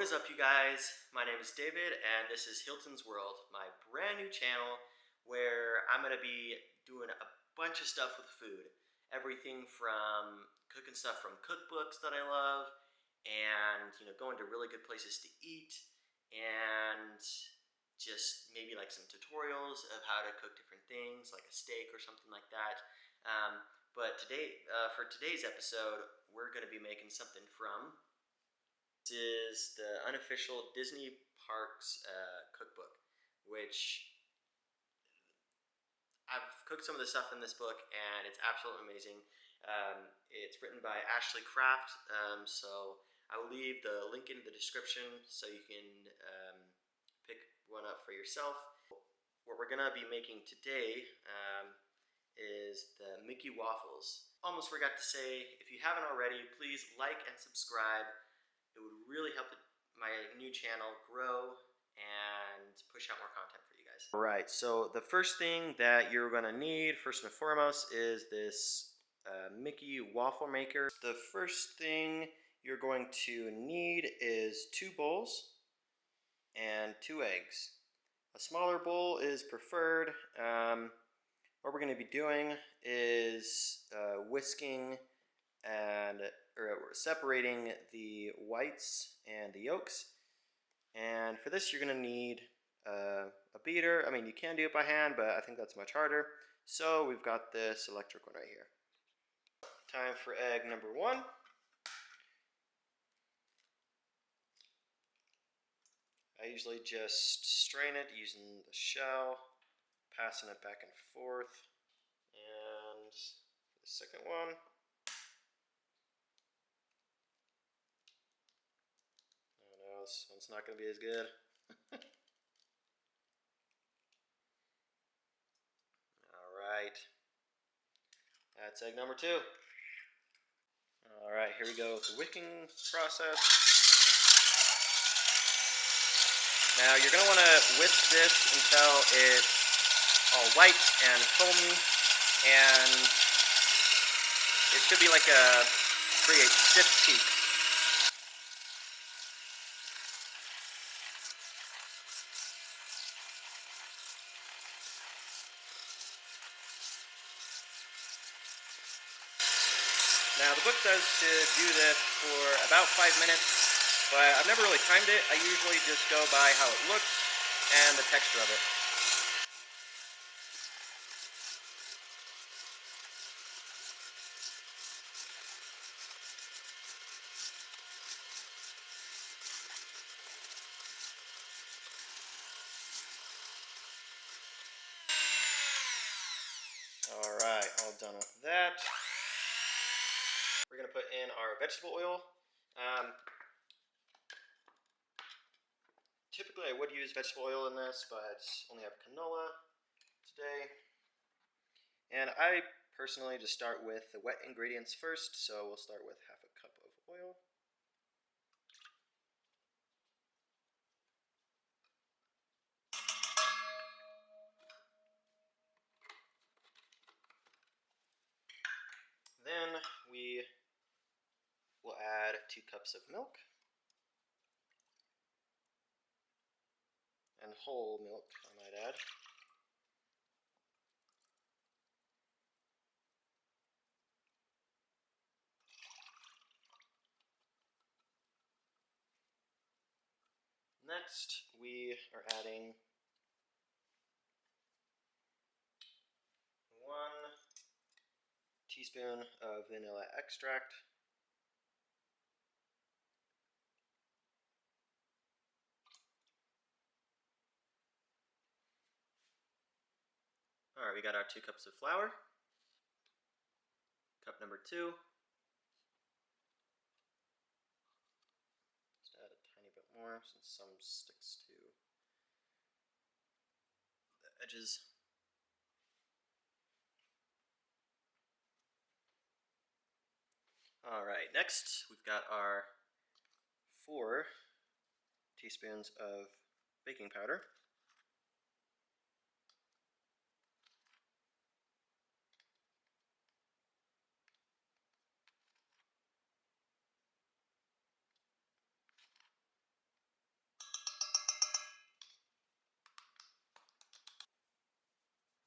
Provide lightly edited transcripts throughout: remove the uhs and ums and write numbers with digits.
What is up, you guys? My name is David, and this is Hilton's World, my brand new channel where I'm going to be doing a bunch of stuff with food. Everything from cooking stuff from cookbooks that I love, and going to really good places to eat, and just maybe like some tutorials of how to cook different things, like a steak or something like that. But today, for today's episode, we're going to be making something from. This is the unofficial Disney Parks cookbook, which I've cooked some of the stuff in this book, and it's absolutely amazing. It's written by Ashley Kraft, so I will leave the link in the description so you can pick one up for yourself. What we're going to be making today is the Micky Waffles. Almost forgot to say, if you haven't already, please like and subscribe. It would really help my new channel grow and push out more content for you guys. Alright, so the first thing that you're going to need, first and foremost, is this Micky waffle maker. The first thing you're going to need is 2 bowls and 2 eggs. A smaller bowl is preferred. What we're going to be doing is whisking or separating the whites and the yolks. And for this, you're going to need a beater. I mean, you can do it by hand, but I think that's much harder. So we've got this electric one right here. Time for egg number 1. I usually just strain it using the shell, passing it back and forth. And for the second one, this one's not going to be as good. Alright, that's egg number 2. Alright, here we go with the wicking process. Now you're going to want to whisk this until it's all white and foamy, and it should be like create stiff peaks. Now the book says to do this for about 5 minutes, but I've never really timed it. I usually just go by how it looks and the texture of it. Alright, all done with that. We're going to put in our vegetable oil. Typically I would use vegetable oil in this, but only have canola today. And I personally just start with the wet ingredients first, so we'll start with half a cup of oil. Then we will add 2 cups of milk. And whole milk, I might add. Next, we are adding 1 teaspoon of vanilla extract. Alright, we got our 2 cups of flour. Cup number 2. Just add a tiny bit more since some sticks to the edges. Alright, next we've got our 4 teaspoons of baking powder.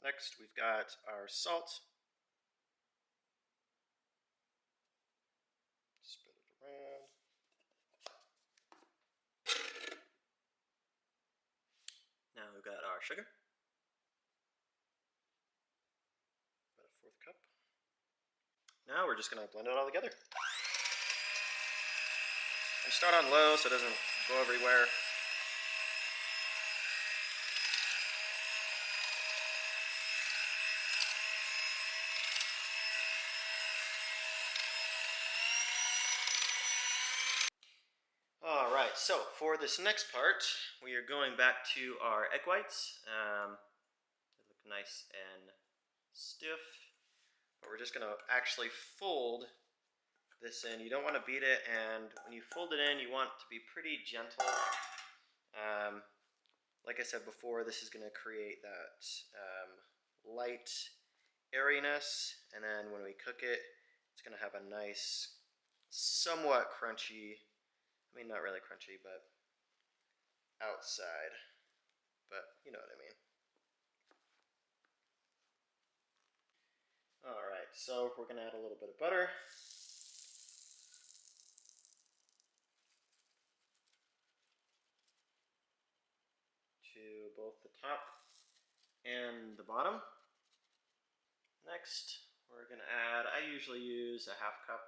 Next, we've got our salt. Spread it around. Now we've got our sugar. About a 1/4 cup. Now we're just going to blend it all together. And start on low so it doesn't go everywhere. Alright, so for this next part, we are going back to our egg whites. They look nice and stiff. But we're just going to actually fold this in. You don't want to beat it, and when you fold it in, you want it to be pretty gentle. Like I said before, this is going to create that light airiness, and then when we cook it, it's going to have a nice, somewhat crunchy, I mean not really crunchy, but outside, but you know what I mean. Alright, so we're going to add a little bit of butter. To both the top and the bottom. Next, we're going to add, I usually use a 1/2 cup.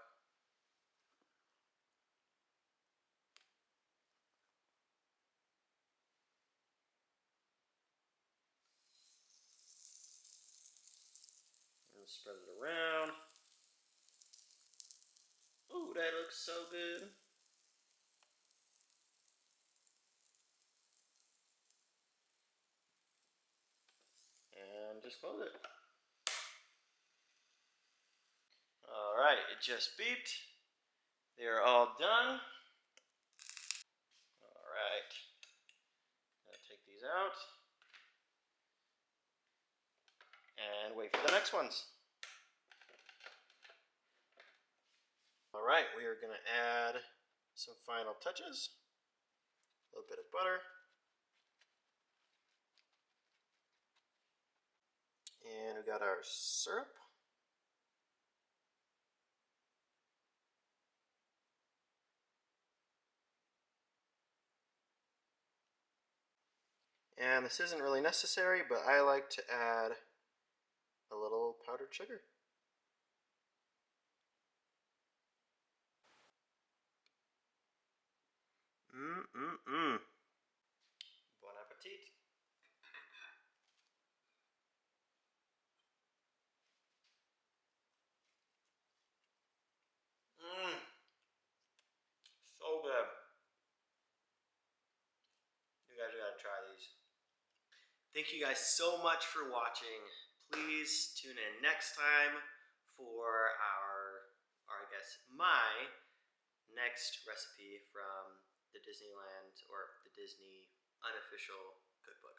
And spread it around. Ooh, that looks so good. And just close it. Alright, it just beeped. They are all done. Alright. Gonna take these out. And wait for the next ones. Alright, we are gonna add some final touches. A little bit of butter. And we got our syrup. And this isn't really necessary, but I like to add a little powdered sugar. Bon appetit. So good. You guys gotta try these. Thank you guys so much for watching. Please tune in next time for or I guess my next recipe from the Disneyland or the Disney unofficial cookbook.